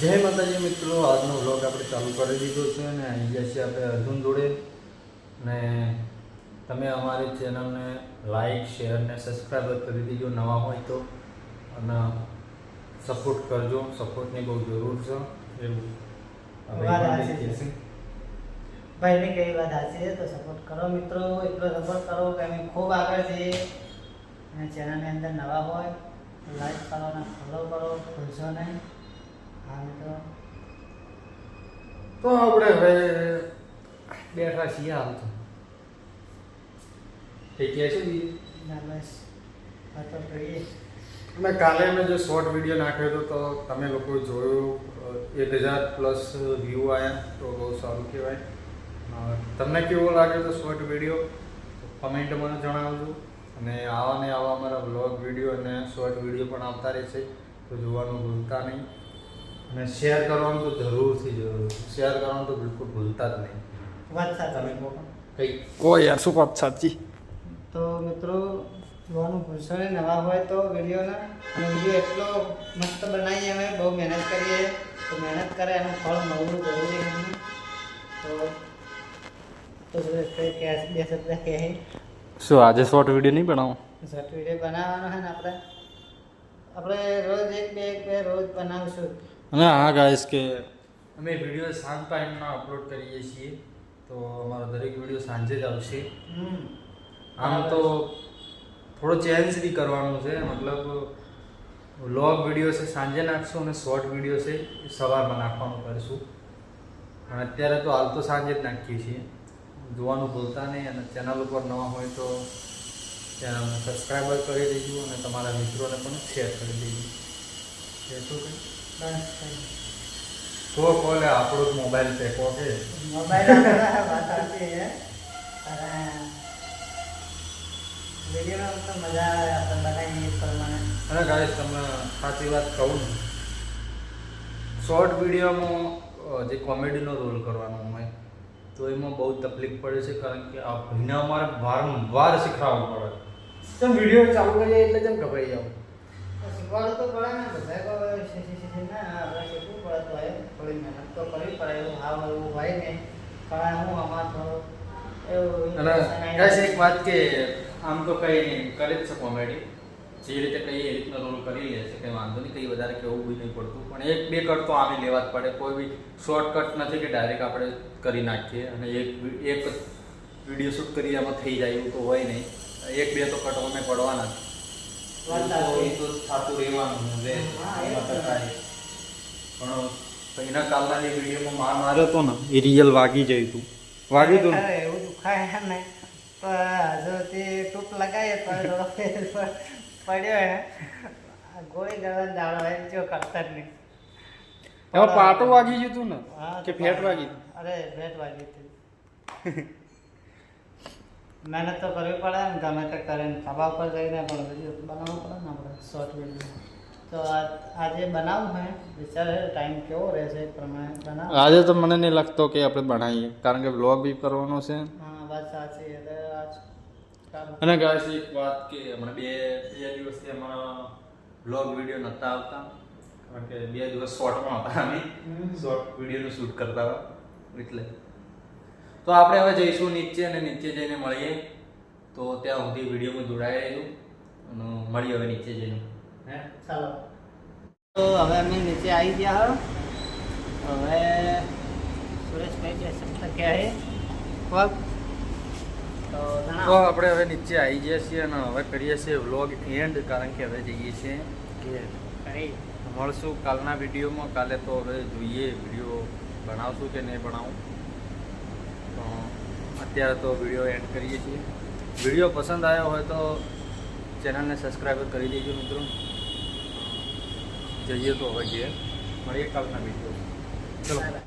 જય માતાજી મિત્રો, આજનો વ્લોગ આપણે ચાલુ કરી દીધો છે અને અહીં ગયા છીએ આપણે અર્જુન જોડે. ને તમે અમારી ચેનલને લાઈક શેર ને સબસ્ક્રાઈબ કરી દીજો નવા હોય તો, અને સપોર્ટ કરજો. સપોર્ટની બહુ જરૂર છે એવું ભાઈને કઈ વાત સાચી છે, તો સપોર્ટ કરો મિત્રો. એટલો સપોર્ટ કરો કે અમે ખૂબ આગળ જઈએ. અને ચેનલની અંદર નવા હોય તો લાઈક કરો અને ફોલો કરો, ભૂલશો નહીં. હા મિત્રો, તો આપણે હવે બેઠા છીએ હાલ તો. થઈ ગયા છે દીદી ના બસ વાતો કરીએ. અને કાલે અમે જે શોર્ટ વિડીયો નાખ્યો હતો તો તમે લોકો જોયું, 1000+ વ્યૂ આવ્યા, તો બહુ સારું કહેવાય. તમને કેવો લાગ્યો તો શોર્ટ વિડીયો કમેન્ટમાં જણાવજો. અને આવા ને આવા અમારા વ્લોગ વિડીયો અને શોર્ટ વિડીયો પણ આવતા રહેશે, તો જોવાનું ભૂલતા નહીં. અને શેર કરવાનું તો જરૂરથી જરૂર, શેર કરવાનું તો બિલકુલ ભૂલતા જ નહીં. વાત સાચી. કઈ કોઈ યાર શું વાત સાચી. તો મિત્રો જોવાનું ભૂલશો નહીં નવા હોય તો વિડીયોના. અને વિડીયો એટલો મસ્ત બનાવીએ, અમે બહુ મહેનત કરીએ, તો મહેનત કરે એનું ફળ મળવું જરૂરી નથી. તો બે શબ્દ કહે શું આજે શોર્ટ વિડીયો નહીં બનાવો? શોર્ટ વિડીયો બનાવવાનો છે ને આપણે રોજ એક બે રોજ બનાવશું. અને હા ગાઈસ, કે અમે વિડીયો સાંજ ટાઈમના અપલોડ કરીએ છીએ, તો અમારો દરેક વિડીયો સાંજે જ આવશે. આમ તો થોડો ચેન્જ બી કરવાનું છે, મતલબ વ્લોગ વિડીયો છે સાંજે નાખશું અને શોર્ટ વિડીયો છે એ સવારમાં નાખવાનું કરીશું. અને અત્યારે તો હાલ તો સાંજે જ નાખીએ છીએ. જોવાનું ભૂલતા નહીં. અને ચેનલ ઉપર નવા હોય તો ચેનલને સબસ્ક્રાઈબર કરી દેજો અને તમારા મિત્રોને પણ શેર કરી દેજો. શું કંઈ તો કોલે આપણો જ મોબાઈલ ફેંકો છે. મોબાઈલ વાત સાચી છે. વિડીયોમાં તો મજા આવે આપણે બનાવીએ એ પ્રમાણે. અને ગાઈસ, તમને સાચી વાત કહું ને, શોર્ટ વિડીયોમાં જે કોમેડીનો રોલ કરવાનો હોય તો એમાં બહુ તકલીફ પડે છે, કારણ કે આ ભાઈને અમારે વારંવાર શીખવાડવું પડે. તમે વિડીયો ચાલુ કરીએ એટલે જેમ ગભરાઈ જાઓ. શીખવાડવું તો પડે ને, બધા આપણે શીખવું પડે તો થોડી મહેનત તો કરવી પડે. એવું એવું હોય ને, કારણ હું અમારે થોડું એવું. અને ગાઈસ એક વાત કે આમ તો કંઈ નહીં, કરે જ છે કોમેડી, જે રીતે કહીએ એ રીતનો રોલ કરી લે છે, કંઈ વાંધો નહીં, કંઈ વધારે કેવું બી નહીં પડતું. પણ એક બે કટ તો આવી લેવા જ પડે. કોઈ બી શોર્ટકટ નથી કે ડાયરેક્ટ આપણે કરી નાખીએ અને એક વિડીયો શૂટ કરી એમાં થઈ જાય એવું તો હોય નહીં. એક બે તો કટ અમે પડવાના જ. એ તો થતું રહેવાનું છે. પણ એના કાલના જે વિડીયોમાં માર્યો હતો ને એ રિયલ વાગી જાય તું. વાગ્યું હતું ને એવું દુખાય ને, પણ હજુ તે ટૂંક લગાવીએ તો થોડો પડ્યો હે. ગોળી ગળવાનો દાડો હોય જો કરતા જ નહીં. એમાં પાટો વાગી ગયું હતું ને હા, કે ફેટ વાગી? અરે ફેટ વાગી હતી. મહેનત તો કરવી પડે ને, ગમે તે કરીને ખભા ઉપર જઈને પણ વિડીયો બનાવવો પડે ને આપણે શોર્ટ વિડીયો. તો આજે બનાવવું હોય વિચારે ટાઈમ કેવો રહેશે એ પ્રમાણે બનાવ. આજે તો મને નહીં લાગતો કે આપણે બનાવીએ, કારણ કે બ્લોગ બી કરવાનો છે. હા વાત સાચી. એટલે આજ અને ગાઈસ એક વાત કે હમણાં બે દિવસથી અમારા બ્લોગ વિડીયો નહોતા આવતા, કારણ કે 2 દિવસ શોર્ટમાં હતા. અમે શોર્ટ વિડીયોનું શૂટ કરતા હતા એટલે. તો આપણે હવે જઈશું નીચે, અને નીચે જઈને મળીએ. તો ત્યાં સુધી વિડીયોમાં જોડાઈ રહેજો અને મળીએ હવે નીચે જઈને. હે ચાલો. તો હવે અમે નીચે આવી ગયા. હવે સુરેશભાઈ કે શબ્દ કહે પગ તો આપણે હવે નીચે આવી ગયા છીએ અને હવે કરીએ છીએ વ્લોગ એન્ડ, કારણ કે હવે જઈએ છીએ ઘેર. મળશું કાલના વિડીયોમાં. કાલે તો હવે જોઈએ વિડીયો બનાવશું કે નહીં બનાવું. તો અત્યારે તો વિડીયો એન્ડ કરીએ છીએ. વિડીયો પસંદ આવ્યો હોય તો ચેનલને સબસ્ક્રાઈબ કરી દેજો મિત્રો. જઈએ તો હવે ઘેર, મળીએ કાલના વિડીયો. ચલો.